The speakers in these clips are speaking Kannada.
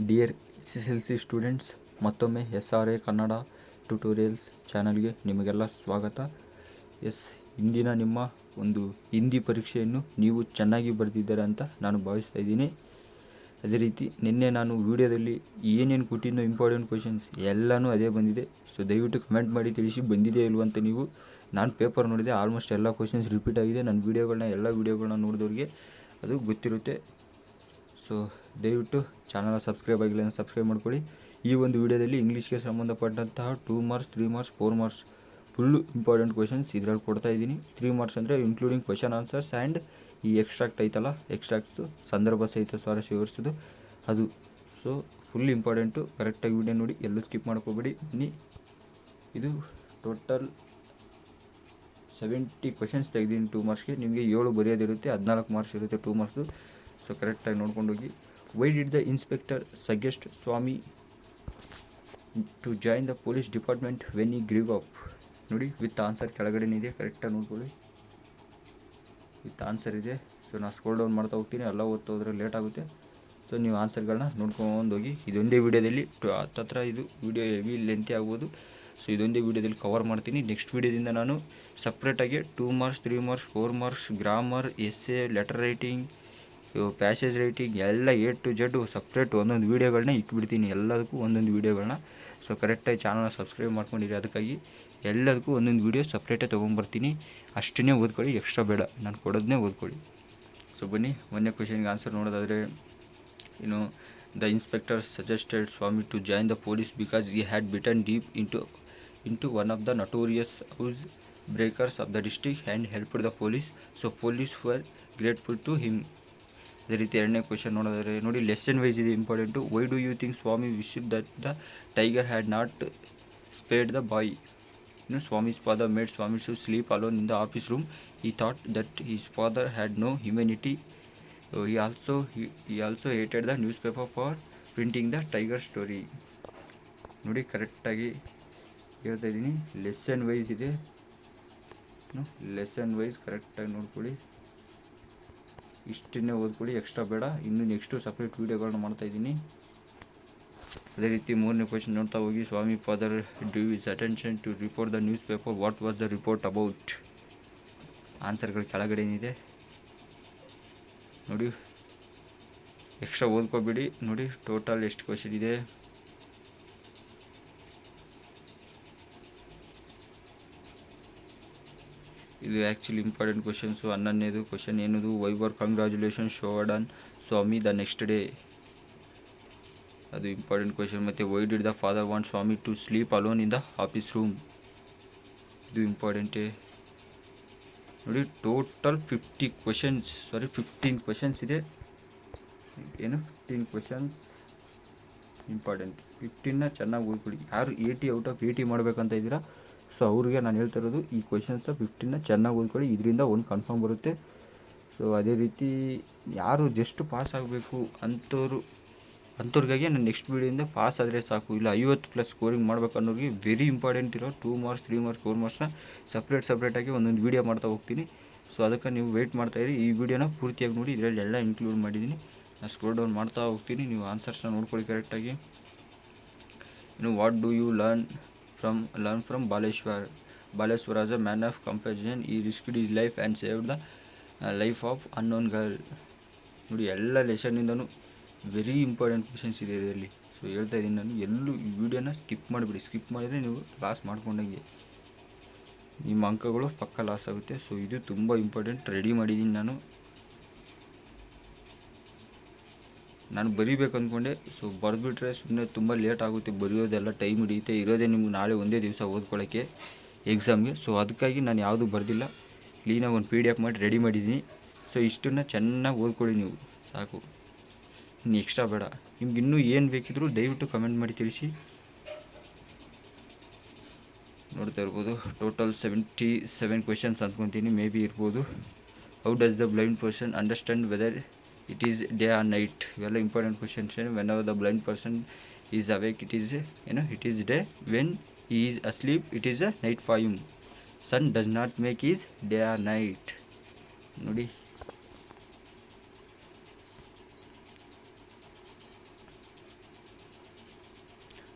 ಡಿಯರ್ SSLC ಸ್ಟೂಡೆಂಟ್ಸ್, ಮತ್ತೊಮ್ಮೆ SRA ಕನ್ನಡ ಟ್ಯುಟೋರಿಯಲ್ಸ್ ಚಾನಲ್ಗೆ ನಿಮಗೆಲ್ಲ ಸ್ವಾಗತ. ಇಂದಿನ ನಿಮ್ಮ ಒಂದು ಹಿಂದಿ ಪರೀಕ್ಷೆಯನ್ನು ನೀವು ಚೆನ್ನಾಗಿ ಬರೆದಿದ್ದಾರೆ ಅಂತ ನಾನು ಭಾವಿಸ್ತಾ ಇದ್ದೀನಿ. ಅದೇ ರೀತಿ ನಿನ್ನೆ ನಾನು ವಿಡಿಯೋದಲ್ಲಿ ಏನೇನು ಕೊಟ್ಟಿದ್ದೋ ಇಂಪಾರ್ಟೆಂಟ್ ಕ್ವಶನ್ಸ್ ಎಲ್ಲನೂ ಅದೇ ಬಂದಿದೆ. ಸೊ ದಯವಿಟ್ಟು ಕಮೆಂಟ್ ಮಾಡಿ ತಿಳಿಸಿ ಬಂದಿದೆ ಇಲ್ವ ಅಂತ. ನೀವು ನಾನು ಪೇಪರ್ ನೋಡಿದೆ, ಆಲ್ಮೋಸ್ಟ್ ಎಲ್ಲ ಕ್ವಶನ್ಸ್ ರಿಪೀಟ್ ಆಗಿದೆ. ನನ್ನ ಎಲ್ಲ ವೀಡಿಯೋಗಳನ್ನ ನೋಡಿದವ್ರಿಗೆ ಅದು ಗೊತ್ತಿರುತ್ತೆ. ಸೊ ದಯವಿಟ್ಟು ಚಾನಲ್ ಸಬ್ಸ್ಕ್ರೈಬ್ ಆಗಿಲ್ಲ ಅಂದರೆ ಸಬ್ಸ್ಕ್ರೈಬ್ ಮಾಡ್ಕೊಳ್ಳಿ. ಈ ಒಂದು ವಿಡಿಯೋದಲ್ಲಿ ಇಂಗ್ಲೀಷ್ಗೆ ಸಂಬಂಧಪಟ್ಟಂತಹ 2 marks, 3 marks, 4 marks full important questions ಇದರಲ್ಲಿ ಕೊಡ್ತಾ ಇದ್ದೀನಿ. 3 ಮಾರ್ಕ್ಸ್ ಅಂದರೆ ಇನ್ಕ್ಲೂಡಿಂಗ್ ಕ್ವಶನ್ ಆನ್ಸರ್ಸ್ ಆ್ಯಂಡ್ ಈ ಎಕ್ಸ್ಟ್ರಾಕ್ಟ್ ಐತಲ್ಲ, ಎಕ್ಸ್ಟ್ರಾಕ್ಟ್ಸು ಸಂದರ್ಭ ಸಹಿತ ಸ್ವಾರಸ್ಯ ವಿವರಿಸೋದು ಅದು. ಸೊ ಫುಲ್ ಇಂಪಾರ್ಟೆಂಟು, ಕರೆಕ್ಟಾಗಿ ವಿಡಿಯೋ ನೋಡಿ, ಎಲ್ಲೂ ಸ್ಕಿಪ್ ಮಾಡ್ಕೋಬೇಡಿ. ಬನ್ನಿ, ಇದು ಟೋಟಲ್ 70 ಕ್ವಶನ್ಸ್ ತೆಗೆದೀನಿ 2 ಮಾರ್ಕ್ಸ್ಗೆ. ನಿಮಗೆ 7 ಬರೆಯೋದಿರುತ್ತೆ, 14 ಮಾರ್ಕ್ಸ್ ಇರುತ್ತೆ 2 ಮಾರ್ಕ್ಸು. ಸೊ ಕರೆಕ್ಟಾಗಿ ನೋಡ್ಕೊಂಡು ಹೋಗಿ. Why did the inspector suggest Swami to join the police department when he grew up? ನೋಡಿ, ವಿತ್ ಆನ್ಸರ್ ಕೆಳಗಡೆನಿದೆ, ಕರೆಕ್ಟಾಗಿ ನೋಡ್ಕೊಳ್ಳಿ. ವಿತ್ ಆನ್ಸರ್ ಇದೆ. ಸೊ ನಾನು ಸ್ಕ್ರೋಲ್ ಡೌನ್ ಮಾಡ್ತಾ ಹೋಗ್ತೀನಿ, ಎಲ್ಲ ಓದ್ತಾ ಹೋದರೆ ಲೇಟ್ ಆಗುತ್ತೆ. ಸೊ ನೀವು ಆನ್ಸರ್ಗಳನ್ನ ನೋಡ್ಕೊಂಡು ಹೋಗಿ. ಇದೊಂದೇ ವೀಡಿಯೋದಲ್ಲಿ ಹತ್ತತ್ರ ಇದು ವಿಡಿಯೋ ಹೆವಿ ಲೆಂತಿ ಆಗ್ಬೋದು. ಸೊ ಇದೊಂದೇ ವೀಡಿಯೋದಲ್ಲಿ ಕವರ್ ಮಾಡ್ತೀನಿ. ನೆಕ್ಸ್ಟ್ ವೀಡಿಯೋದಿಂದ ನಾನು ಸಪ್ರೇಟಾಗಿ 2 marks, 3 marks, 4 marks, grammar, essay, letter writing, passage writing ಎಲ್ಲ A to Z ಸಪ್ರೇಟ್ ಒಂದೊಂದು ವೀಡಿಯೋಗಳನ್ನ ಇಟ್ಬಿಡ್ತೀನಿ, ಎಲ್ಲದಕ್ಕೂ ಒಂದೊಂದು ವೀಡಿಯೋಗಳನ್ನ. ಸೊ ಕರೆಕ್ಟಾಗಿ ಚಾನಲ್ನ ಸಬ್ಸ್ಕ್ರೈಬ್ ಮಾಡ್ಕೊಂಡಿರಿ. ಅದಕ್ಕಾಗಿ ಎಲ್ಲದಕ್ಕೂ ಒಂದೊಂದು ವೀಡಿಯೋ ಸಪ್ರೇಟಾಗಿ ತೊಗೊಂಬರ್ತೀನಿ. ಅಷ್ಟನ್ನೇ ಓದ್ಕೊಳ್ಳಿ, ಎಕ್ಸ್ಟ್ರಾ ಬೇಡ, ನಾನು ಕೊಡೋದನ್ನೇ ಓದ್ಕೊಳ್ಳಿ. ಸೊ ಬನ್ನಿ, ಒಂದನೇ ಕ್ವಶನ್ಗೆ ಆನ್ಸರ್ ನೋಡೋದಾದರೆ, the inspector suggested Swami to join the police because he had bitten deep into one of the notorious house breakers of the district and helped the police. So police were grateful to him. ಅದೇ ರೀತಿ ಎರಡನೇ ಕ್ವಶನ್ ನೋಡೋದಾದರೆ ನೋಡಿ, ಲೆಸನ್ ವೈಸ್ ಇದೆ important. Why do you think Swami wished that the tiger had not spared the boy? Swami's father made Swami to sleep alone in the office room. He thought that his father had no humanity. he also hated the newspaper for printing the tiger story. ನೋಡಿ, ಕರೆಕ್ಟಾಗಿ ಹೇಳ್ತಾ ಇದ್ದೀನಿ. ಲೆಸನ್ ವೈಸ್ ಇದೆ, ಲೆಸನ್ ವೈಸ್ ಕರೆಕ್ಟಾಗಿ ನೋಡ್ಕೊಳ್ಳಿ. ಇಷ್ಟನ್ನೇ ಓದ್ಕೊಳ್ಳಿ, ಎಕ್ಸ್ಟ್ರಾ ಬೇಡ. ಇನ್ನು ನೆಕ್ಸ್ಟು ಸಪ್ರೇಟ್ ವೀಡಿಯೋಗಳನ್ನ ಮಾಡ್ತಾಯಿದ್ದೀನಿ. ಅದೇ ರೀತಿ ಮೂರನೇ ಕ್ವಶನ್ ನೋಡ್ತಾ ಹೋಗಿ. Swami father drew his attention to report the newspaper. What was the report about? ಆನ್ಸರ್ಗಳು ಕೆಳಗಡೆ ಏನಿದೆ ನೋಡಿ, ಎಕ್ಸ್ಟ್ರಾ ಓದ್ಕೊಬೇಡಿ. ನೋಡಿ ಟೋಟಲ್ ಎಷ್ಟು ಕ್ವಶನ್ ಇದೆ. ಇದು ಆ್ಯಕ್ಚುಲಿ ಇಂಪಾರ್ಟೆಂಟ್ ಕ್ವಶನ್ಸು. 11ನೇದು ಕ್ವಶನ್ ಏನದು? Why were congratulation showered on Swami the next day? ಅದು ಇಂಪಾರ್ಟೆಂಟ್ ಕ್ವಶನ್. ಮತ್ತು why did the father want Swami to sleep alone in the office room? ಇದು ಇಂಪಾರ್ಟೆಂಟೇ. ನೋಡಿ, ಟೋಟಲ್ 15 ಕ್ವಶನ್ಸ್ ಇದೆ. 15 ಕ್ವಶನ್ಸ್ ಇಂಪಾರ್ಟೆಂಟ್. 15ನ ಚೆನ್ನಾಗಿ ಓದ್ಕೊಳ್ಳಿ. ಯಾರು 80 ಔಟ್ ಆಫ್ 80 ಮಾಡಬೇಕಂತ ಇದ್ದೀರಾ, ಸೊ ಅವ್ರಿಗೆ ನಾನು ಹೇಳ್ತಾ ಇರೋದು ಈ ಕ್ವಶನ್ಸ್ 15ನ ಚೆನ್ನಾಗಿ ಓದ್ಕೊಳ್ಳಿ. ಇದರಿಂದ ಒಂದು ಕನ್ಫರ್ಮ್ ಬರುತ್ತೆ. ಸೊ ಅದೇ ರೀತಿ ಯಾರು ಜಸ್ಟ್ ಪಾಸ್ ಆಗಬೇಕು ಅಂಥವ್ರಿಗಾಗಿ ನಾನು ನೆಕ್ಸ್ಟ್ ವೀಡಿಯೋಯಿಂದ ಪಾಸ್ ಆದರೆ ಸಾಕು, ಇಲ್ಲ 50+ ಸ್ಕೋರಿಂಗ್ ಮಾಡ್ಬೇಕು ಅನ್ನೋರಿಗೆ ವೆರಿ ಇಂಪಾರ್ಟೆಂಟ್ ಇರೋ 2 ಮಾರ್ಕ್ಸ್, 3 ಮಾರ್ಕ್ಸ್, 4 ಮಾರ್ಕ್ಸ್ನ ಸಪ್ರೇಟಾಗಿ ಒಂದೊಂದು ವೀಡಿಯೋ ಮಾಡ್ತಾ ಹೋಗ್ತೀನಿ. ಸೊ ಅದಕ್ಕೆ ನೀವು ವೆಯ್ಟ್ ಮಾಡ್ತಾಯಿರಿ. ಈ ವಿಡಿಯೋನ ಪೂರ್ತಿಯಾಗಿ ನೋಡಿ, ಇದರಲ್ಲಿ ಎಲ್ಲ ಇನ್ಕ್ಲೂಡ್ ಮಾಡಿದ್ದೀನಿ. ನಾನು ಸ್ಕ್ರೋಲ್ ಡೌನ್ ಮಾಡ್ತಾ ಹೋಗ್ತೀನಿ, ನೀವು ಆನ್ಸರ್ಸ್ನ ನೋಡ್ಕೊಳ್ಳಿ ಕರೆಕ್ಟಾಗಿ. What do you learn from Baleshwar as a man of compassion. He risked his life and saved the life of unknown girl. ನೋಡಿ, ಎಲ್ಲ ಲೆಸನ್ನಿಂದನೂ ವೆರಿ ಇಂಪಾರ್ಟೆಂಟ್ ಕ್ವಶನ್ಸ್ ಇದೆ ಇದರಲ್ಲಿ. ಸೊ ಹೇಳ್ತಾ ಇದ್ದೀನಿ ನಾನು, ಎಲ್ಲೂ ಈ ವಿಡಿಯೋನ ಸ್ಕಿಪ್ ಮಾಡಿಬಿಡಿ. ಸ್ಕಿಪ್ ಮಾಡಿದರೆ ನೀವು ಲಾಸ್ ಮಾಡ್ಕೊಂಡಂಗೆ, ನಿಮ್ಮ ಅಂಕಗಳು ಪಕ್ಕ ಲಾಸ್ ಆಗುತ್ತೆ. ಸೊ ಇದು ತುಂಬ ಇಂಪಾರ್ಟೆಂಟ್. ರೆಡಿ ಮಾಡಿದ್ದೀನಿ ನಾನು ಬರೀಬೇಕು ಅಂದ್ಕೊಂಡೆ. ಸೊ ಬರೆದ್ಬಿಟ್ರೆ ಸುಮ್ಮನೆ ತುಂಬ ಲೇಟ್ ಆಗುತ್ತೆ, ಬರೆಯೋದೆಲ್ಲ ಟೈಮ್ ಹಿಡಿಯುತ್ತೆ. ಇರೋದೇ ನಿಮ್ಗೆ ನಾಳೆ ಒಂದೇ ದಿವಸ ಓದ್ಕೊಳ್ಳೋಕ್ಕೆ ಎಕ್ಸಾಮ್ಗೆ. ಸೊ ಅದಕ್ಕಾಗಿ ನಾನು ಯಾವುದೂ ಬರೆದಿಲ್ಲ, ಕ್ಲೀನಾಗಿ ಒಂದು PDF ಮಾಡಿ ರೆಡಿ ಮಾಡಿದ್ದೀನಿ. ಸೊ ಇಷ್ಟನ್ನು ಚೆನ್ನಾಗಿ ಓದ್ಕೊಳ್ಳಿ ನೀವು, ಸಾಕು, ಇನ್ನು ಎಕ್ಸ್ಟ್ರಾ ಬೇಡ. ನಿಮ್ಗೆ ಇನ್ನೂ ಏನು ಬೇಕಿದ್ರೂ ದಯವಿಟ್ಟು ಕಮೆಂಟ್ ಮಾಡಿ ತಿಳಿಸಿ. ನೋಡ್ತಾ ಇರ್ಬೋದು, ಟೋಟಲ್ 77 ಕ್ವೆಶನ್ಸ್ ಅಂದ್ಕೊತೀನಿ, ಮೇ ಬಿ ಇರ್ಬೋದು. How does the blind person understand whether it is day or night? ಇವೆಲ್ಲ important questions. Whenever the blind person is awake it is day. When he is asleep it is a night for him. Sun does not make his day or night. ನೋಡಿ,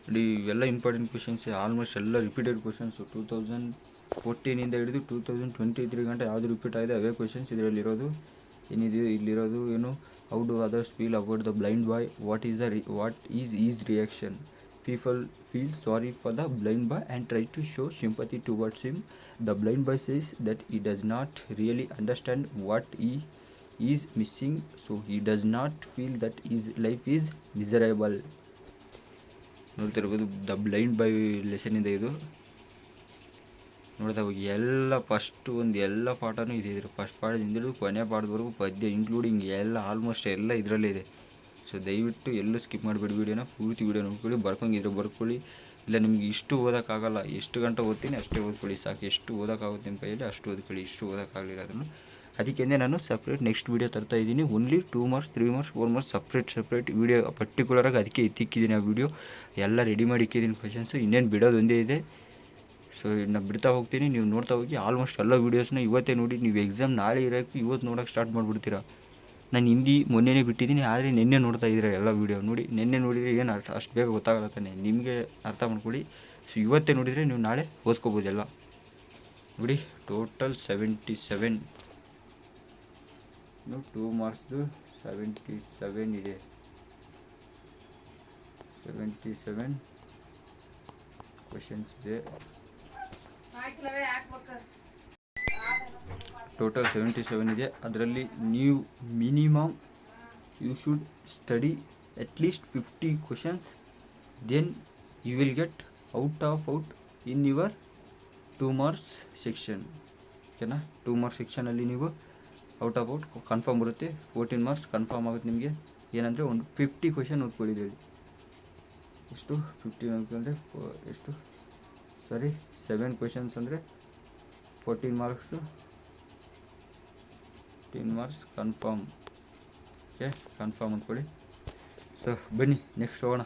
ನೋಡಿ ಇವೆಲ್ಲ ಇಂಪಾರ್ಟೆಂಟ್ ಕ್ವಶನ್ಸ್, ಆಲ್ಮೋಸ್ಟ್ ಎಲ್ಲ ರಿಪೀಟೆಡ್ ಕ್ವಶನ್ಸು 2014 ಹಿಡಿದು 2023 ಗಂಟೆ ಯಾವುದು ರಿಪೀಟ್ ಆಗಿದೆ ಅವೇ ಕ್ವಶನ್ಸ್ ಇದರಲ್ಲಿರೋದು. ಏನಿದೆ ಇಲ್ಲಿರೋದು ಏನು, how do others feel about the blind boy, what is his reaction, people feel sorry for the blind boy and try to show sympathy towards him. The blind boy says that he does not really understand what he is missing, so he does not feel that his life is miserable. ನೋಡ್ತಿರ್ಬೋದು ದ ಬ್ಲೈಂಡ್ ಬಾಯ್ ಲೆಸನಿಂದ ಇದು ನೋಡ್ತಾ ಹೋಗಿ. ಎಲ್ಲ ಫಸ್ಟು ಒಂದು ಎಲ್ಲ ಪಾಠನೂ ಇದೆ, ಇದ್ರ ಫಸ್ಟ್ ಪಾಠದಿಂದ ಕೊನೆ ಪಾಠದವರೆಗೂ ಪದ್ಯ ಇನ್ಕ್ಲೂಡಿಂಗ್ ಎಲ್ಲ ಆಲ್ಮೋಸ್ಟ್ ಎಲ್ಲ ಇದರಲ್ಲೇ ಇದೆ. ಸೊ ದಯವಿಟ್ಟು ಎಲ್ಲೂ ಸ್ಕಿಪ್ ಮಾಡಿಬಿಡಿ, ವಿಡಿಯೋನ ಪೂರ್ತಿ ವಿಡಿಯೋ ನೋಡ್ಕೊಳ್ಳಿ, ಬರ್ಕೊಂಡಿದ್ರೆ ಬರ್ಕೊಳ್ಳಿ. ಇಲ್ಲ ನಿಮ್ಗೆ ಇಷ್ಟು ಓದೋಕ್ಕಾಗಲ್ಲ, ಎಷ್ಟು ಗಂಟೆ ಓದ್ತೀನಿ ಅಷ್ಟೇ ಓದ್ಕೊಳ್ಳಿ ಸಾಕು. ಎಷ್ಟು ಓದೋಕ್ಕಾಗುತ್ತೆ ನಿಮ್ಮ ಕೈಯಲ್ಲಿ ಅಷ್ಟು ಓದ್ಕೊಳ್ಳಿ, ಇಷ್ಟು ಓದೋಕ್ಕಾಗಲಿಲ್ಲ ಅದನ್ನು. ಅದಕ್ಕೆ ನಾನು ಸಪ್ರೇಟ್ ನೆಕ್ಸ್ಟ್ ವೀಡಿಯೋ ತರ್ತಾ ಇದ್ದೀನಿ. Only 2 marks 3 marks 4 marks separate video ಪರ್ಟಿಕ್ಯುಲರಾಗಿ ಅದಕ್ಕೆ ಎತ್ತಿಕ್ಕಿದ್ದೀನಿ. ಆ ವೀಡಿಯೋ ಎಲ್ಲ ರೆಡಿ ಮಾಡಿ ಇಕ್ಕಿದ್ದೀನಿ ಕ್ವಶನ್ಸು, ಇನ್ನೇನು ಬಿಡೋದು ಒಂದೇ ಇದೆ. ಸೊ ನಾನು ಬಿಡ್ತಾ ಹೋಗ್ತೀನಿ, ನೀವು ನೋಡ್ತಾ ಹೋಗಿ. ಆಲ್ಮೋಸ್ಟ್ ಎಲ್ಲ ವೀಡಿಯೋಸ್ನ ಇವತ್ತೇ ನೋಡಿ. ನೀವು ಎಕ್ಸಾಮ್ ನಾಳೆ ಇರೋಕ್ಕೆ ಇವತ್ತು ನೋಡೋಕ್ಕೆ ಸ್ಟಾರ್ಟ್ ಮಾಡಿಬಿಡ್ತೀರಾ. ನಾನು ಹಿಂದಿ ಮೊನ್ನೆನೇ ಬಿಟ್ಟಿದ್ದೀನಿ, ಆದರೆ ನಿನ್ನೆ ನೋಡ್ತಾ ಇದ್ದೀರಾ ಎಲ್ಲ ವೀಡಿಯೋ ನೋಡಿ. ನಿನ್ನೆ ನೋಡಿದರೆ ಏನು ಅಷ್ಟು ಬೇಗ ಗೊತ್ತಾಗಲ್ಲ ತಾನೆ, ನಿಮಗೆ ಅರ್ಥ ಮಾಡ್ಕೊಳ್ಳಿ. ಸೊ ಇವತ್ತೇ ನೋಡಿದರೆ ನೀವು ನಾಳೆ ಓದ್ಕೋಬೋದೆಲ್ಲ ನೋಡಿ. ಟೋಟಲ್ 77 2 ಮಾರ್ಕ್ಸ್ದು 77 ಇದೆ. 77 ಕ್ವಶನ್ಸ್ ಇದೆ. ಟೋಟಲ್ 77 ಇದೆ. ಅದರಲ್ಲಿ ನೀವು minimum you should study at least 50 questions, then you will get out in your 2 marks section. ಓಕೆನಾ? 2 ಮಾರ್ಕ್ಸ್ ಸೆಕ್ಷನಲ್ಲಿ ನೀವು ಔಟ್ ಕನ್ಫರ್ಮ್ ಬರುತ್ತೆ. 14 ಮಾರ್ಕ್ಸ್ ಕನ್ಫರ್ಮ್ ಆಗುತ್ತೆ ನಿಮಗೆ. ಏನಂದರೆ ಒಂದು 50 ಕ್ವಶನ್ ಓದ್ಕೊಂಡಿದ್ದೀವಿ. ಎಷ್ಟು 50 ಅಂದರೆ ಎಷ್ಟು, ಸಾರಿ 7 ಕ್ವಶನ್ಸ್ ಅಂದರೆ 14 marks, 10 marks confirm. Okay, confirm ಅಂದ್ಕೊಳ್ಳಿ. ಸೊ ಬನ್ನಿ ನೆಕ್ಸ್ಟ್ ಹೋಗೋಣ.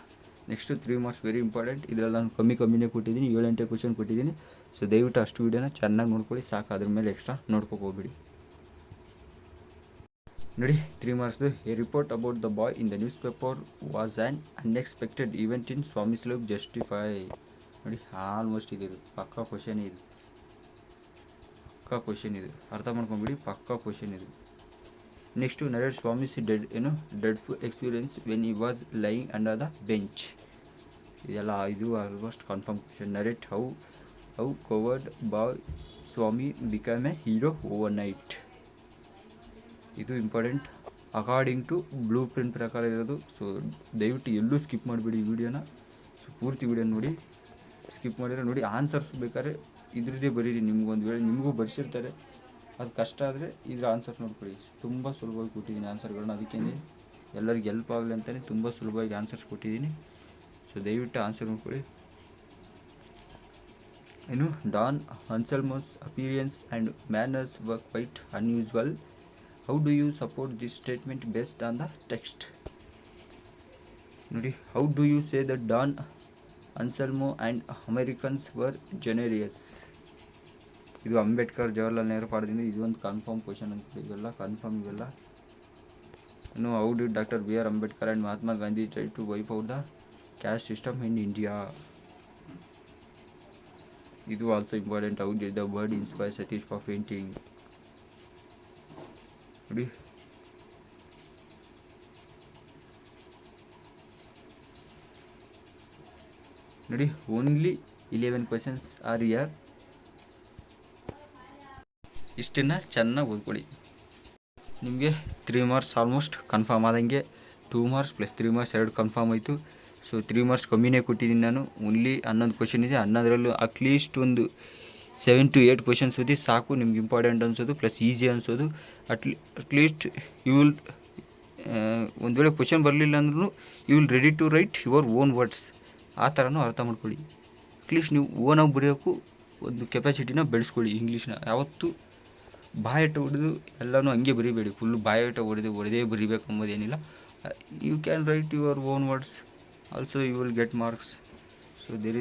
Next 3 marks very important. ಇದರಲ್ಲಿ ನಾನು ಕಮ್ಮಿನೇ ಕೊಟ್ಟಿದ್ದೀನಿ, 7-8 ಕ್ವಶನ್ ಕೊಟ್ಟಿದ್ದೀನಿ. ಸೊ ದಯವಿಟ್ಟು ಅಷ್ಟು ವೀಡಿಯೋನ ಚೆನ್ನಾಗಿ ನೋಡ್ಕೊಳ್ಳಿ ಸಾಕು, ಅದ್ರ ಮೇಲೆ ಎಕ್ಸ್ಟ್ರಾ ನೋಡ್ಕೋಕೆ ಹೋಗ್ಬಿಡಿ. ನೋಡಿ 3 ಮಾರ್ಕ್ಸ್ದು. A report about the boy in the newspaper was an unexpected event in Swami slope justify. ನೋಡಿ ಆಲ್ಮೋಸ್ಟ್ ಇದು ಪಕ್ಕಾ ಕ್ವಶನ್ ಇದು, ಅರ್ಥ ಮಾಡ್ಕೊಂಬಿಡಿ, ಪಕ್ಕಾ ಕ್ವಶನ್ ಇದು. Next narrate Swami's dreadful experience when he was lying under the bench. ಇದೆಲ್ಲ ಇದು almost confirm question. Narrate how coward boy Swami become a hero overnight. ಇದು important, according to blueprint ಪ್ರಕಾರ ಇರೋದು. ಸೊ ದಯವಿಟ್ಟು ಎಲ್ಲೂ ಸ್ಕಿಪ್ ಮಾಡಿಬಿಡಿ ವಿಡಿಯೋನ. ಸೊ ಪೂರ್ತಿ ವಿಡಿಯೋ ನೋಡಿ, ಸ್ಕಿಪ್ ಮಾಡಿದ್ರೆ ನೋಡಿ ಆನ್ಸರ್ಸ್ ಬೇಕಾದ್ರೆ ಇದ್ರದ್ದೇ ಬರೀರಿ. ನಿಮ್ಗೊಂದು ವೇಳೆ ನಿಮಗೂ ಬರ್ಸಿರ್ತಾರೆ, ಅದು ಕಷ್ಟ ಆದರೆ ಇದ್ರ ಆನ್ಸರ್ಸ್ ನೋಡ್ಕೊಳ್ಳಿ. ತುಂಬ ಸುಲಭವಾಗಿ ಕೊಟ್ಟಿದ್ದೀನಿ ಆನ್ಸರ್ಗಳನ್ನ, ಅದಕ್ಕೆ ಎಲ್ಲರಿಗೂ ಹೆಲ್ಪ್ ಆಗಲಿ ಅಂತಲೇ ತುಂಬ ಸುಲಭವಾಗಿ ಆನ್ಸರ್ಸ್ ಕೊಟ್ಟಿದ್ದೀನಿ. ಸೊ ದಯವಿಟ್ಟು ಆನ್ಸರ್ ನೋಡ್ಕೊಳ್ಳಿ. Don Anselmo's appearance and manners were quite unusual. How do you support this statement based on the text. ನೋಡಿ, how do you say that Don Anselmo and Americans were generous. ಇದು ಅಂಬೇಡ್ಕರ್ ಜವಾಹರ್ಲಾಲ್ ನೆಹರು ಪಾಠದಿಂದ ಇದು ಒಂದು ಕನ್ಫರ್ಮ್ ಕ್ವಶನ್ ಅಂತ. ಇವೆಲ್ಲ ಕನ್ಫರ್ಮ್, ಇವೆಲ್ಲ how did doctor B R Ambedkar and Mahatma Gandhi try to wipe out the caste system in India. ಇದು also important. How did the bird inspire Satish for painting. ನೋಡಿ ಓನ್ಲಿ 11 ಕ್ವಶನ್ಸ್ ಆರ್ ಇಯರ್. ಇಷ್ಟನ್ನು ಚೆನ್ನಾಗಿ ಓದ್ಕೊಳ್ಳಿ. ನಿಮಗೆ 3 ಮಾರ್ಕ್ಸ್ ಆಲ್ಮೋಸ್ಟ್ ಕನ್ಫರ್ಮ್ ಆದಂಗೆ. 2 ಮಾರ್ಕ್ಸ್ ಪ್ಲಸ್ 3 ಮಾರ್ಕ್ಸ್ 2 ಕನ್ಫರ್ಮ್ ಆಯಿತು. ಸೊ 3 ಮಾರ್ಕ್ಸ್ ಕಮ್ಮಿನೇ ಕೊಟ್ಟಿದ್ದೀನಿ ನಾನು. ಓನ್ಲಿ 11 ಕ್ವಶನ್ ಇದೆ. 11ರಲ್ಲೂ ಅಟ್ಲೀಸ್ಟ್ ಒಂದು 7 to 8 ಕ್ವಶನ್ಸ್ ಓದಿ ಸಾಕು. ನಿಮ್ಗೆ ಇಂಪಾರ್ಟೆಂಟ್ ಅನ್ಸೋದು ಪ್ಲಸ್ ಈಸಿ ಅನ್ಸೋದು. ಅಟ್ಲೀಸ್ಟ್ ಯು ವಿಲ್, ಒಂದು ವೇಳೆ ಕ್ವಶನ್ ಬರಲಿಲ್ಲ ಅಂದ್ರೂ you will ready to write your own words. ಆ ಥರನೂ ಅರ್ಥ ಮಾಡ್ಕೊಳ್ಳಿ. ಅಟ್ಲೀಸ್ಟ್ ನೀವು ಓನಾಗಿ ಬರೆಯೋಕ್ಕೂ ಒಂದು ಕೆಪಾಸಿಟಿನ ಬೆಳೆಸ್ಕೊಳ್ಳಿ. ಇಂಗ್ಲೀಷ್ನ ಯಾವತ್ತೂ ಬಾಯಟ ಹೊಡೆದು ಎಲ್ಲನೂ ಹಂಗೆ ಬರೀಬೇಡಿ. ಫುಲ್ಲು ಬಾಯಟ ಹೊಡೆದೇ ಬರೀಬೇಕು ಅಂಬೋದೇನಿಲ್ಲ. You can write your own words also, you will get marks. So there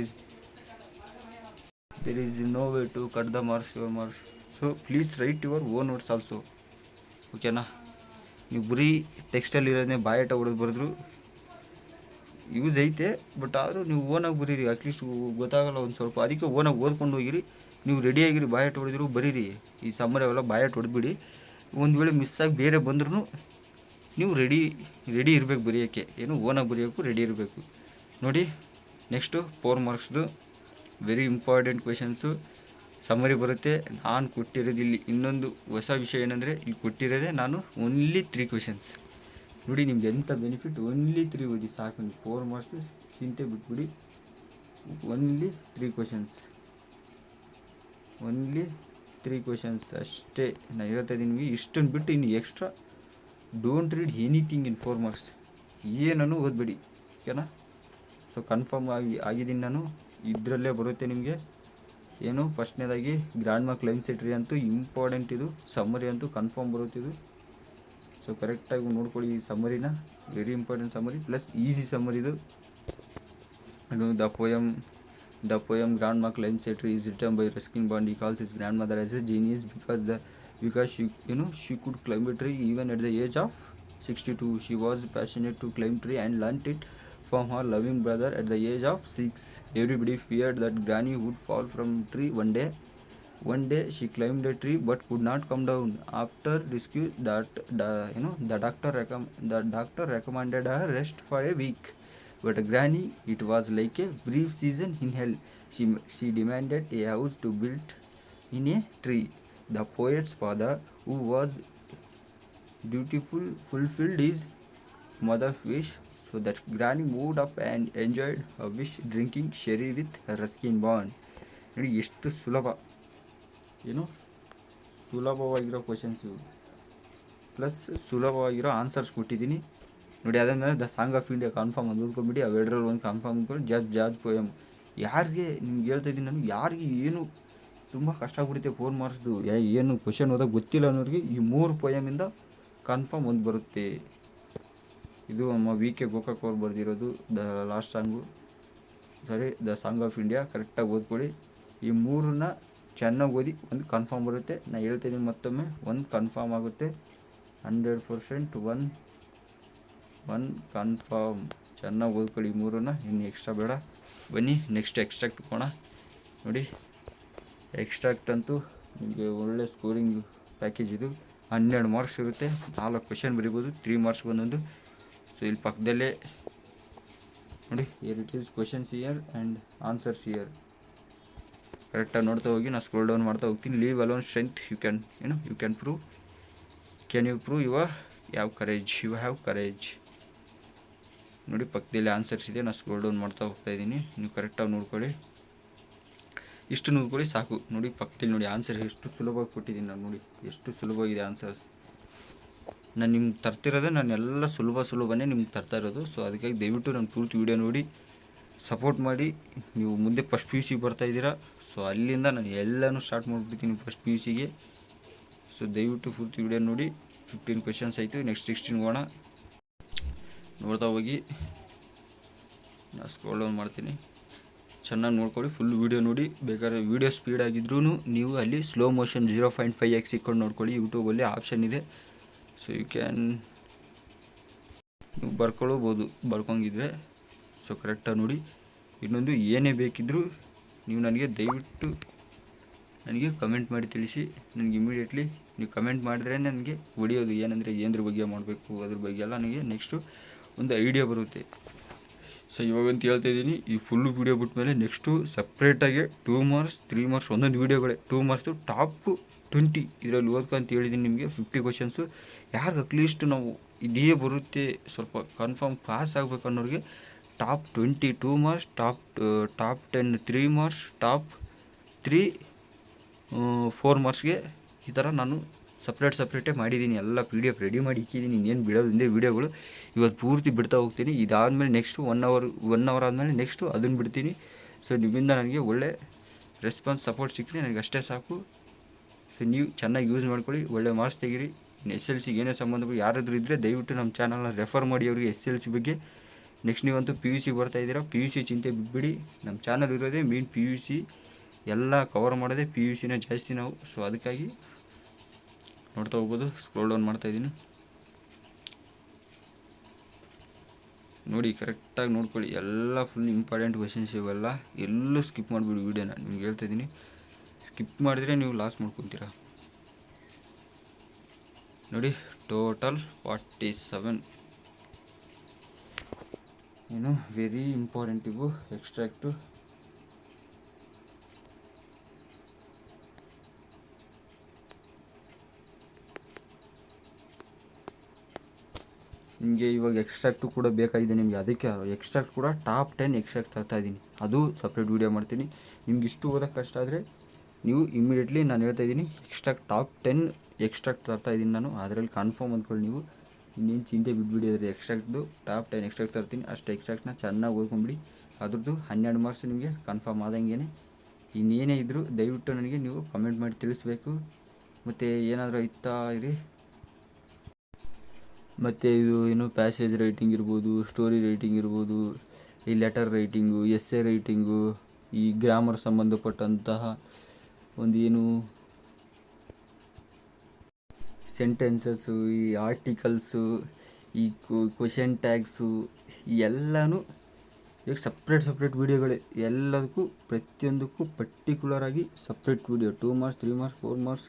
is no way to cut the marks your marks. So please write your own words also. ಓಕೆನಾ? ನೀವು ಬರೀ ಟೆಕ್ಸ್ಟಲ್ಲಿ ಇರೋದನ್ನೇ ಬಾಯಟ ಹೊಡೆದು ಬರೆದ್ರು ಯೂಸ್ ಐತೆ, ಬಟ್ ಆದರೂ ನೀವು ಓನಾಗಿ ಬರೀರಿ, ಅಟ್ಲೀಸ್ಟ್ ಗೊತ್ತಾಗಲ್ಲ ಒಂದು ಸ್ವಲ್ಪ. ಅದಕ್ಕೆ ಓನಾಗಿ ಓದ್ಕೊಂಡು ಹೋಗಿರಿ. ನೀವು ರೆಡಿಯಾಗಿರಿ, ಬಾಯಟ್ ಹೊಡೆದಿರು ಬರೀರಿ. ಈ ಸಮ್ಮರ್ ಅವೆಲ್ಲ ಬಾಯಟ್ ಹೊಡೆದ್ಬಿಡಿ. ಒಂದು ವೇಳೆ ಮಿಸ್ಸಾಗಿ ಬೇರೆ ಬಂದ್ರೂ ನೀವು ರೆಡಿ ಇರಬೇಕು ಬರೆಯೋಕ್ಕೆ. ಏನು ಓನಾಗಿ ಬರೆಯೋಕ್ಕೂ ರೆಡಿ ಇರಬೇಕು. ನೋಡಿ ನೆಕ್ಸ್ಟು 4 ಮಾರ್ಕ್ಸ್ದು ವೆರಿ ಇಂಪಾರ್ಟೆಂಟ್ ಕ್ವೆಶನ್ಸು ಸಮ್ಮರಿ ಬರುತ್ತೆ. ನಾನು ಕೊಟ್ಟಿರೋದು ಇಲ್ಲಿ ಇನ್ನೊಂದು ಹೊಸ ವಿಷಯ ಏನಂದರೆ, ಇಲ್ಲಿ ಕೊಟ್ಟಿರೋದೇ ನಾನು ಓನ್ಲಿ 3 ಕ್ವೆಶನ್ಸ್. ನೋಡಿ ನಿಮ್ಗೆ ಎಂಥ ಬೆನಿಫಿಟ್, ಓನ್ಲಿ 3 ಓದಿ ಸಾಕು. ನೀವು 4 ಮಾರ್ಕ್ಸು ಚಿಂತೆ ಬಿಟ್ಬಿಡಿ. ಓನ್ಲಿ 3 ಕ್ವೆಶನ್ಸ್, ಓನ್ಲಿ 3 ಕ್ವೆಶನ್ಸ್ ಅಷ್ಟೇ. ನಾನು ಹೇಳ್ತಾ ಇದ್ದೀನಿ ನಿಮಗೆ. ಇಷ್ಟನ್ನು ಬಿಟ್ಟು ಇನ್ನು extra don't read anything in 4 marks. ಏನನ್ನು ಓದಬೇಡಿ, ಓಕೆನಾ? ಸೊ ಕನ್ಫರ್ಮ್ ಆಗಿದ್ದೀನಿ ನಾನು. ಇದರಲ್ಲೇ ಬರುತ್ತೆ ನಿಮಗೆ. ಏನು ಫಸ್ಟ್ನೇದಾಗಿ ಗ್ರ್ಯಾಂಡ್ ಮಾರ್ಕ್ ಲೈನ್ ಸೆಟ್ರಿ ಅಂತೂ ಇಂಪಾರ್ಟೆಂಟ್, ಇದು ಸಮ್ಮರಿ ಅಂತೂ ಕನ್ಫರ್ಮ್ ಬರುತ್ತಿದ್ದು. ಸೊ ಕರೆಕ್ಟಾಗಿ ನೋಡ್ಕೊಳ್ಳಿ ಈ ಸಮ್ಮರಿನ. Very important summary plus easy summary ಇದು. ದ ಪೋಯಮ್ ಗ್ರ್ಯಾಂಡ್ ಮಾರ್ಕ್ ಲೈನ್ a Tree is written by Ruskin Bond. He calls his grandmother as a genius because she could climb a tree even at the age of 62. She was passionate to climb tree and learnt it from her loving brother at the age of 6. Everybody feared that Granny would fall from tree one day. One day she climbed a tree but could not come down. After rescue, the doctor recommended her rest for a week. But Granny, it was like a brief season in hell. She demanded a house to build in a tree. The poet's father, who was dutiful, fulfilled his mother's wish, so that Granny moved up and enjoyed her wish, drinking sherry with Ruskin Bond. ನೋಡಿ ಎಷ್ಟು ಸುಲಭವಾಗಿರೋ ಕ್ವೆಶನ್ಸ್ ಇವು, ಪ್ಲಸ್ ಸುಲಭವಾಗಿರೋ ಆನ್ಸರ್ಸ್ ಕೊಟ್ಟಿದ್ದೀನಿ ನೋಡಿ. ಅದಾದಮೇಲೆ the song of India confirm ಅದು ಓದ್ಕೊಂಡ್ಬಿಟ್ಟು, ಅವೆರಡರಲ್ಲಿ ಒಂದು ಕನ್ಫರ್ಮ್ ಅಂದ್ಕೊಂಡು ಜಾರ್ಜ್ ಪೋಯಮ್. ಯಾರಿಗೆ ನಿಮ್ಗೆ ಹೇಳ್ತಾ ಇದ್ದೀನಿ ನಾನು, ಯಾರಿಗೆ ಏನು ತುಂಬ ಕಷ್ಟ ಆಗ್ಬಿಡುತ್ತೆ 4 ಮಾರ್ಕ್ಸ್ದು, ಏನು ಕ್ವೆಶನ್ ಓದೋಕೆ ಗೊತ್ತಿಲ್ಲ ಅನ್ನೋರಿಗೆ ಈ 3 ಪೋಯಮಿಂದ ಕನ್ಫರ್ಮ್ ಒಂದು ಬರುತ್ತೆ. ಇದು ನಮ್ಮ ವಿ.ಕೆ. ಗೋಕಾಕ್ ಅವ್ರು ಬರೆದಿರೋದು the last song, the song of India. ಕರೆಕ್ಟಾಗಿ ಓದ್ಕೊಳ್ಳಿ. ಈ 3ನ್ನ ಚೆನ್ನಾಗಿ ಓದಿ, ಒಂದು ಕನ್ಫರ್ಮ್ ಬರುತ್ತೆ. ನಾನು ಹೇಳ್ತಾಯಿದ್ದೀನಿ ಮತ್ತೊಮ್ಮೆ, ಒಂದು ಕನ್ಫರ್ಮ್ ಆಗುತ್ತೆ 100%. One confirm. ಚೆನ್ನಾಗಿ ಓದ್ಕೊಳ್ಳಿ 3ನ್ನ, ಇನ್ನು ಎಕ್ಸ್ಟ್ರಾ ಬೇಡ. ಬನ್ನಿ ನೆಕ್ಸ್ಟ್ ಎಕ್ಸ್ಟ್ರಾಕ್ಟ್ ಹೋಗೋಣ. ನೋಡಿ ಎಕ್ಸ್ಟ್ರಾಕ್ಟ್ ಅಂತೂ ನಿಮಗೆ ಒಳ್ಳೆ ಸ್ಕೋರಿಂಗ್ ಪ್ಯಾಕೇಜ್ ಇದು. 12 ಮಾರ್ಕ್ಸ್ ಇರುತ್ತೆ, 4 ಕ್ವೆಶನ್ ಬರಿಬೋದು, 3 ಮಾರ್ಕ್ಸ್ ಒಂದೊಂದು. ಸೊ ಇಲ್ಲಿ ಪಕ್ಕದಲ್ಲೇ ನೋಡಿ, here it is questions here and answers here. ಕರೆಕ್ಟಾಗಿ ನೋಡ್ತಾ ಹೋಗಿ. ನಾನು ಸ್ಕ್ರೋಲ್ ಡೌನ್ ಮಾಡ್ತಾ ಹೋಗ್ತೀನಿ. Leave alone strength you can prove. Can you prove you have courage. ನೋಡಿ ಪಕ್ಕದಲ್ಲಿ ಆನ್ಸರ್ಸ್ ಇದೆ. ನಾನು ಸ್ಕ್ರೋಲ್ ಡೌನ್ ಮಾಡ್ತಾ ಹೋಗ್ತಾ ಇದ್ದೀನಿ. ನೀವು ಕರೆಕ್ಟಾಗಿ ನೋಡ್ಕೊಳ್ಳಿ, ಇಷ್ಟು ನೋಡ್ಕೊಳ್ಳಿ ಸಾಕು. ನೋಡಿ ಪಕ್ಕದಲ್ಲಿ ನೋಡಿ ಆನ್ಸರ್ ಎಷ್ಟು ಸುಲಭವಾಗಿ ಕೊಟ್ಟಿದ್ದೀನಿ ನಾನು. ನೋಡಿ ಎಷ್ಟು ಸುಲಭವಾಗಿದೆ ಆನ್ಸರ್ಸ್. ನಾನು ನಿಮ್ಗೆ ತರ್ತಿರೋದೇ, ನಾನು ಎಲ್ಲ ಸುಲಭನೇ ನಿಮ್ಗೆ ತರ್ತಾ ಇರೋದು. ಸೊ ಅದಕ್ಕಾಗಿ ದಯವಿಟ್ಟು ನಾನು ಪೂರ್ತಿ ವೀಡಿಯೋ ನೋಡಿ ಸಪೋರ್ಟ್ ಮಾಡಿ. ನೀವು ಮುಂದೆ ಫಸ್ಟ್ PUC ಬರ್ತಾಯಿದ್ದೀರಾ, ಸೊ ಅಲ್ಲಿಂದ ನಾನು ಎಲ್ಲನೂ ಸ್ಟಾರ್ಟ್ ಮಾಡಿಬಿಡ್ತೀನಿ ಫಸ್ಟ್ PUCಗೆ. ಸೊ ದಯವಿಟ್ಟು ಪೂರ್ತಿ ವೀಡಿಯೋ ನೋಡಿ. 15 ಕ್ವೆಶನ್ಸ್ ಆಯಿತು, ನೆಕ್ಸ್ಟ್ 16 ಹೋಗೋಣ. ನೋಡ್ತಾ ಹೋಗಿ. ನಾನು ಸ್ಕ್ರೋಲ್ ಡೌನ್ ಮಾಡ್ತೀನಿ, ಚೆನ್ನಾಗಿ ನೋಡ್ಕೊಳ್ಳಿ. ಫುಲ್ ವೀಡಿಯೋ ನೋಡಿ. ಬೇಕಾದ್ರೆ ವೀಡಿಯೋ ಸ್ಪೀಡ್ ಆಗಿದ್ರೂ ನೀವು ಅಲ್ಲಿ ಸ್ಲೋ ಮೋಷನ್ 0.5x ಇಟ್ಕೊಂಡು ನೋಡ್ಕೊಳ್ಳಿ. ಯೂಟ್ಯೂಬಲ್ಲಿ ಆಪ್ಷನ್ ಇದೆ. ಸೊ ನೀವು ಬರ್ಕೊಂಡಿದ್ವಿ. ಸೊ ಕರೆಕ್ಟಾಗಿ ನೋಡಿ. ಇನ್ನೊಂದು ಏನೇ ಬೇಕಿದ್ದರೂ ನೀವು ದಯವಿಟ್ಟು ನನಗೆ ಕಮೆಂಟ್ ಮಾಡಿ ತಿಳಿಸಿ. ನನಗೆ ಇಮಿಡಿಯೇಟ್ಲಿ ನೀವು ಕಮೆಂಟ್ ಮಾಡಿದ್ರೆ ನನಗೆ ಹೊಡಿಯೋದು ಏನಂದರೆ ಏನ್ರ ಬಗ್ಗೆ ಮಾಡಬೇಕು ಅದ್ರ ಬಗ್ಗೆ ಎಲ್ಲ ನನಗೆ ನೆಕ್ಸ್ಟು ಒಂದು ಐಡಿಯಾ ಬರುತ್ತೆ. ಸೊ ಇವಾಗಂತ ಹೇಳ್ತಾಯಿದ್ದೀನಿ, ಈ ಫುಲ್ಲು ವೀಡಿಯೋ ಬಿಟ್ಮೇಲೆ ನೆಕ್ಸ್ಟು ಸಪ್ರೇಟಾಗಿ 2 ಮಾರ್ಕ್ಸ್ 3 ಮಾರ್ಕ್ಸ್ ಒಂದೊಂದು ವೀಡಿಯೋಗಳೇ. 2 ಮಾರ್ಕ್ಸು ಟಾಪ್ 20 ಇದರಲ್ಲಿ ಓದ್ಕೊಂತ ಹೇಳಿದ್ದೀನಿ ನಿಮಗೆ. 50 ಕ್ವೆಶನ್ಸು. ಯಾರಿಗೆ ಅಟ್ಲೀಸ್ಟ್ ನಾವು ಇದೇ ಬರುತ್ತೆ ಸ್ವಲ್ಪ ಕನ್ಫರ್ಮ್ ಪಾಸ್ ಆಗಬೇಕು ಅನ್ನೋರಿಗೆ top 20 2 marks, top 10 3 marks, top 3 4 ಮಾರ್ಕ್ಸ್ಗೆ ಈ ಥರ ನಾನು ಸಪ್ರೇಟೇ ಮಾಡಿದ್ದೀನಿ. ಎಲ್ಲ PDF ರೆಡಿ ಮಾಡಿ ಇಕ್ಕಿದ್ದೀನಿ. ಇನ್ನೇನು ಬಿಡೋದ್ರಿಂದ ವೀಡಿಯೋಗಳು ಇವತ್ತು ಪೂರ್ತಿ ಬಿಡ್ತಾ ಹೋಗ್ತೀನಿ. ಇದಾದಮೇಲೆ ನೆಕ್ಸ್ಟು 1 ಅವರ್ ಆದಮೇಲೆ ನೆಕ್ಸ್ಟು ಅದನ್ನು ಬಿಡ್ತೀನಿ. ಸೊ ನಿಮ್ಮಿಂದ ನನಗೆ ಒಳ್ಳೆ ರೆಸ್ಪಾನ್ಸ್ ಸಪೋರ್ಟ್ ಸಿಕ್ಕರೆ ನನಗೆ ಅಷ್ಟೇ ಸಾಕು. ಸೊ ನೀವು ಚೆನ್ನಾಗಿ ಯೂಸ್ ಮಾಡ್ಕೊಳ್ಳಿ, ಒಳ್ಳೆ ಮಾರ್ಕ್ಸ್ ತೆಗೀರಿ. ಇನ್ನು SLCಗೆ ಏನೇ ಸಂಬಂಧ ಯಾರಾದರೂ ಇದ್ದರೆ ದಯವಿಟ್ಟು ನಮ್ಮ ಚಾನಲ್ನ ರೆಫರ್ ಮಾಡಿ ಅವರಿಗೆ SLC ಬಗ್ಗೆ. ನೆಕ್ಸ್ಟ್ ನೀವಂತೂ PUC ಬರ್ತಾಯಿದ್ದೀರಾ, PUC ಚಿಂತೆ ಬಿಟ್ಬಿಡಿ. ನಮ್ಮ ಚಾನಲ್ ಇರೋದೇ ಮೇನ್ PUC, ಎಲ್ಲ ಕವರ್ ಮಾಡೋದೇ PUCನ ಜಾಸ್ತಿ ನಾವು. ಸೊ ಅದಕ್ಕಾಗಿ ನೋಡ್ತಾ ಹೋಗ್ಬೋದು. ಸ್ಕ್ರೋಲ್ ಡೌನ್ ಮಾಡ್ತಾಯಿದ್ದೀನಿ. ನೋಡಿ ಕರೆಕ್ಟಾಗಿ ನೋಡ್ಕೊಳ್ಳಿ, ಎಲ್ಲ ಫುಲ್ ಇಂಪಾರ್ಟೆಂಟ್ ಕ್ವೆಶನ್ಸ್ ಇವೆಲ್ಲ, ಎಲ್ಲೂ ಸ್ಕಿಪ್ ಮಾಡಿಬಿಡಿ ವೀಡಿಯೋನ. ನಿಮ್ಗೆ ಹೇಳ್ತಾಯಿದ್ದೀನಿ, ಸ್ಕಿಪ್ ಮಾಡಿದ್ರೆ ನೀವು ಲಾಸ್ ಮಾಡ್ಕೊತೀರಾ. ನೋಡಿ ಟೋಟಲ್ 47 ಏನು ವೆರಿ ಇಂಪಾರ್ಟೆಂಟ್ ಇವು ಎಕ್ಸ್ಟ್ರಾಕ್ಟು. ನಿಮಗೆ ಇವಾಗ ಎಕ್ಸ್ಟ್ರಾಕ್ಟು ಕೂಡ ಬೇಕಾಗಿದೆ ನಿಮಗೆ, ಅದಕ್ಕೆ ಎಕ್ಸ್ಟ್ರಾಕ್ಟ್ ಕೂಡ ಟಾಪ್ 10 ಎಕ್ಸ್ಟ್ರಾಕ್ಟ್ ತರ್ತಾಯಿದ್ದೀನಿ, ಅದು ಸಪ್ರೇಟ್ ವೀಡಿಯೋ ಮಾಡ್ತೀನಿ. ನಿಮ್ಗೆ ಇಷ್ಟು ಓದೋಕ್ಕೆ ಕಷ್ಟ ಆದರೆ ನೀವು ಇಮ್ಮಿಡಿಯೇಟ್ಲಿ ನಾನು ಹೇಳ್ತಾಯಿದ್ದೀನಿ ಎಕ್ಸ್ಟ್ರಾಕ್ಟ್ ಟಾಪ್ 10 ಎಕ್ಸ್ಟ್ರಾಕ್ಟ್ ತರ್ತಾಯಿದ್ದೀನಿ ನಾನು, ಅದರಲ್ಲಿ ಕನ್ಫರ್ಮ್ ಅಂದ್ಕೊಳ್ಳಿ ನೀವು. ಇನ್ನೇನು ಚಿಂತೆ ಬಿಟ್ಬಿಡಿ, ಅದ್ರ ಎಕ್ಸ್ಟ್ರಾಕ್ಟ್ದು ಟಾಪ್ 10 ಎಕ್ಸ್ಟ್ರಾಕ್ಟ್ ತರ್ತೀನಿ. ಅಷ್ಟು ಎಕ್ಸ್ಟ್ರಾಕ್ಟ್ನ ಚೆನ್ನಾಗಿ ಓದ್ಕೊಂಬಿಡಿ, ಅದ್ರದ್ದು 12 ಮಾರ್ಕ್ಸ್ ನಿಮಗೆ ಕನ್ಫರ್ಮ್ ಆದಂಗೆ. ಇನ್ನೇನೇ ಇದ್ದರೂ ದಯವಿಟ್ಟು ನನಗೆ ನೀವು ಕಮೆಂಟ್ ಮಾಡಿ ತಿಳಿಸ್ಬೇಕು. ಮತ್ತು ಏನಾದರೂ ಇತ್ತಾ ಇರಿ, ಮತ್ತು ಇದು ಏನು ಪ್ಯಾಸೇಜ್ ರೈಟಿಂಗ್ ಇರ್ಬೋದು, ಸ್ಟೋರಿ ರೈಟಿಂಗ್ ಇರ್ಬೋದು, ಈ ಲೆಟರ್ ರೈಟಿಂಗು, ಎಸ್ಸೆ ರೈಟಿಂಗು, ಈ ಗ್ರಾಮರ್ ಸಂಬಂಧಪಟ್ಟಂತಹ ಒಂದು ಏನು ಸೆಂಟೆನ್ಸಸ್ಸು, ಈ ಆರ್ಟಿಕಲ್ಸು, ಈ ಕ್ವೆಶನ್ ಟ್ಯಾಗ್ಸು, ಎಲ್ಲನೂ ಈಗ ಸಪ್ರೇಟ್ ವೀಡಿಯೋಗಳೇ. ಎಲ್ಲದಕ್ಕೂ ಪ್ರತಿಯೊಂದಕ್ಕೂ ಪರ್ಟಿಕ್ಯುಲರಾಗಿ separate video, 2 marks 3 marks 4 marks,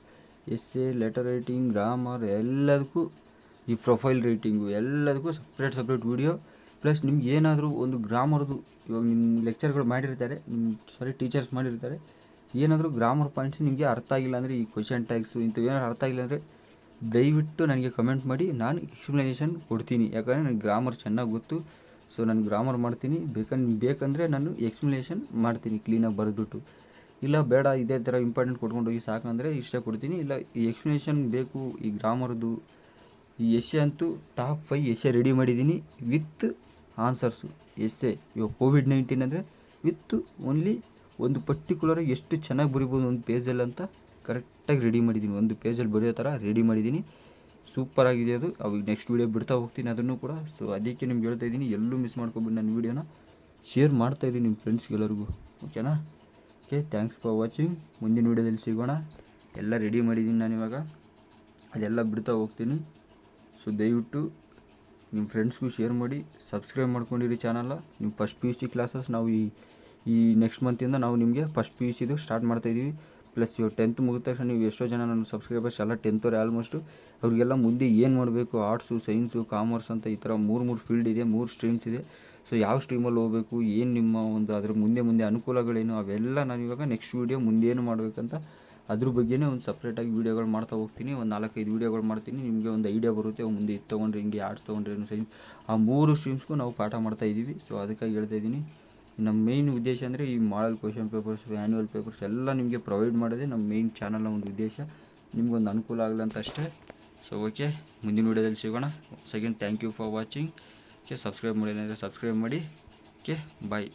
essay, letter writing, grammar, ಎಲ್ಲದಕ್ಕೂ, ಈ ಪ್ರೊಫೈಲ್ ರೈಟಿಂಗು, ಎಲ್ಲದಕ್ಕೂ ಸಪ್ರೇಟ್ ವೀಡಿಯೋ. ಪ್ಲಸ್ ನಿಮ್ಗೆ ಏನಾದರೂ ಒಂದು ಗ್ರಾಮರ್ದು, ಇವಾಗ ನಿಮ್ಮ ಲೆಕ್ಚರ್ಗಳು ಮಾಡಿರ್ತಾರೆ, ಟೀಚರ್ಸ್ ಮಾಡಿರ್ತಾರೆ, ಏನಾದರೂ ಗ್ರಾಮರ್ ಪಾಯಿಂಟ್ಸ್ ನಿಮಗೆ ಅರ್ಥ ಆಗಿಲ್ಲ ಅಂದರೆ, ಈ ಕ್ವೆಶನ್ ಟ್ಯಾಗ್ಸು ಇಂಥವು ಏನಾದ್ರು ಅರ್ಥ ಆಗಿಲ್ಲ ಅಂದರೆ ದಯವಿಟ್ಟು ನನಗೆ ಕಮೆಂಟ್ ಮಾಡಿ, ನಾನು ಎಕ್ಸ್ಪ್ಲನೇಷನ್ ಕೊಡ್ತೀನಿ. ಯಾಕಂದರೆ ನನಗೆ ಗ್ರಾಮರ್ ಚೆನ್ನಾಗಿ ಗೊತ್ತು, ಸೊ ನಾನು ಗ್ರಾಮರ್ ಮಾಡ್ತೀನಿ. ಬೇಕಂದರೆ ನಾನು ಎಕ್ಸ್ಪ್ಲನೇಷನ್ ಮಾಡ್ತೀನಿ ಕ್ಲೀನಾಗಿ ಬರೆದ್ಬಿಟ್ಟು. ಇಲ್ಲ ಬೇಡ ಇದೇ ಥರ ಇಂಪಾರ್ಟೆಂಟ್ ಕೊಟ್ಕೊಂಡೋಗಿ ಸಾಕಂದರೆ ಇಷ್ಟೇ ಕೊಡ್ತೀನಿ. ಇಲ್ಲ ಈ ಎಕ್ಸ್ಪ್ಲನೇಷನ್ ಬೇಕು ಈ ಗ್ರಾಮರ್ದು. ಈ ಎಸ್ಸೆ ಅಂತೂ ಟಾಪ್ 5 ಎಸ್ಸೆ ರೆಡಿ ಮಾಡಿದ್ದೀನಿ ವಿತ್ ಆನ್ಸರ್ಸು. ಎಸ್ಸೆ ಇವಾಗ ಕೋವಿಡ್-19 ಅಂದರೆ ವಿತ್ ಓನ್ಲಿ ಒಂದು ಪರ್ಟಿಕ್ಯುಲರಾಗಿ ಎಷ್ಟು ಚೆನ್ನಾಗಿ ಬರಿಬೋದು ಒಂದು ಪೇಜಲ್ಲಿ ಅಂತ ಕರೆಕ್ಟಾಗಿ ರೆಡಿ ಮಾಡಿದ್ದೀನಿ. ಒಂದು ಪೇಜಲ್ಲಿ ಬರೆಯೋ ಥರ ರೆಡಿ ಮಾಡಿದ್ದೀನಿ. ಸೂಪರಾಗಿದೆ ಅದು. ಅವಾಗ ನೆಕ್ಸ್ಟ್ ವೀಡಿಯೋ ಬಿಡ್ತಾ ಹೋಗ್ತೀನಿ ಅದನ್ನು ಕೂಡ. ಸೊ ಅದಕ್ಕೆ ನಿಮ್ಗೆ ಹೇಳ್ತಾ ಇದ್ದೀನಿ, ಎಲ್ಲೂ ಮಿಸ್ ಮಾಡ್ಕೊಬಿಡಿ ನನ್ನ ವೀಡಿಯೋನ, ಶೇರ್ ಮಾಡ್ತಾಯಿರಿ ನಿಮ್ಮ ಫ್ರೆಂಡ್ಸ್ಗೆಲ್ಲರಿಗೂ. ಓಕೆನಾ? Okay, thanks for watching. ಮುಂದಿನ ವೀಡಿಯೋದಲ್ಲಿ ಸಿಗೋಣ. ಎಲ್ಲ ರೆಡಿ ಮಾಡಿದ್ದೀನಿ ನಾನು ಇವಾಗ, ಅದೆಲ್ಲ ಬಿಡ್ತಾ ಹೋಗ್ತೀನಿ. ಸೊ ದಯವಿಟ್ಟು ನಿಮ್ಮ ಫ್ರೆಂಡ್ಸ್ಗೂ ಶೇರ್ ಮಾಡಿ, ಸಬ್ಸ್ಕ್ರೈಬ್ ಮಾಡ್ಕೊಂಡಿರಿ ಚಾನಲ್ನ. ನೀವು ಫಸ್ಟ್ PUC ಕ್ಲಾಸಸ್ ನಾವು ಈ ನೆಕ್ಸ್ಟ್ ಮಂತಿಂದ ನಾವು ನಿಮಗೆ ಫಸ್ಟ್ PUCದು ಸ್ಟಾರ್ಟ್ ಮಾಡ್ತಾಯಿದ್ದೀವಿ. ಪ್ಲಸ್ ಇವಾಗ 10th ಮುಗಿದ ತಕ್ಷಣ ನೀವು ಎಷ್ಟೋ ಜನ ನನ್ನ ಸಬ್ಸ್ಕ್ರೈಬರ್ಸ್ ಎಲ್ಲ 10th ಆಲ್ಮೋಸ್ಟು, ಅವ್ರಿಗೆಲ್ಲ ಮುಂದೆ ಏನು ಮಾಡಬೇಕು, ಆರ್ಟ್ಸು, ಸೈನ್ಸು, ಕಾಮರ್ಸ್ ಅಂತ ಈ ಥರ 3 ಫೀಲ್ಡ್ ಇದೆ, 3 ಸ್ಟ್ರೀಮ್ಸ್ ಇದೆ. ಸೊ ಯಾವ ಸ್ಟ್ರೀಮಲ್ಲಿ ಹೋಗಬೇಕು, ಏನು ನಿಮ್ಮ ಒಂದು ಅದ್ರ ಮುಂದೆ ಅನುಕೂಲಗಳೇನು, ಅವೆಲ್ಲ ನಾನು ಇವಾಗ ನೆಕ್ಸ್ಟ್ ವೀಡಿಯೋ ಮುಂದೇನು ಮಾಡಬೇಕಂತ ಅದ್ರ ಬಗ್ಗೆನೇ ಒಂದು ಸಪ್ರೇಟಾಗಿ ವೀಡಿಯೋಗಳು ಮಾಡ್ತಾ ಹೋಗ್ತೀನಿ. ಒಂದು 4-5 ವೀಡಿಯೋಗಳು ಮಾಡ್ತೀನಿ, ನಿಮಗೆ ಒಂದು ಐಡಿಯಾ ಬರುತ್ತೆ. ಮುಂದೆ ಇದು ತೊಗೊಂಡ್ರೆ ಹಿಂಗೆ, ಆರ್ಟ್ಸ್ ತೊಗೊಂಡ್ರೆ ಏನು, ಸೈನ್ಸ್, ಆ 3 ಸ್ಟ್ರೀಮ್ಸ್ಗೂ ನಾವು ಪಾಠ ಮಾಡ್ತಾಯಿದ್ದೀವಿ. ಸೊ ಅದಕ್ಕಾಗಿ ಹೇಳ್ತಾಯಿದ್ದೀನಿ, ನಮ್ಮ ಮೇಯ್ನ್ ಉದ್ದೇಶ ಅಂದರೆ ಈ model question papers, annual papers ಎಲ್ಲ ನಿಮಗೆ ಪ್ರೊವೈಡ್ ಮಾಡೋದೇ ನಮ್ಮ ಮೇಯ್ನ್ ಚಾನಲ್ನ ಒಂದು ಉದ್ದೇಶ. ನಿಮ್ಗೊಂದು ಅನುಕೂಲ ಆಗಲಿ ಅಂತ ಅಷ್ಟೇ. ಸೊ ಓಕೆ, ಮುಂದಿನ ವೀಡಿಯೋದಲ್ಲಿ ಸಿಗೋಣ. Second thank you for watching. Okay, subscribe ಮಾಡಿಲ್ಲ ಅಂದರೆ ಸಬ್ಸ್ಕ್ರೈಬ್ ಮಾಡಿ. ಓಕೆ, ಬಾಯ್.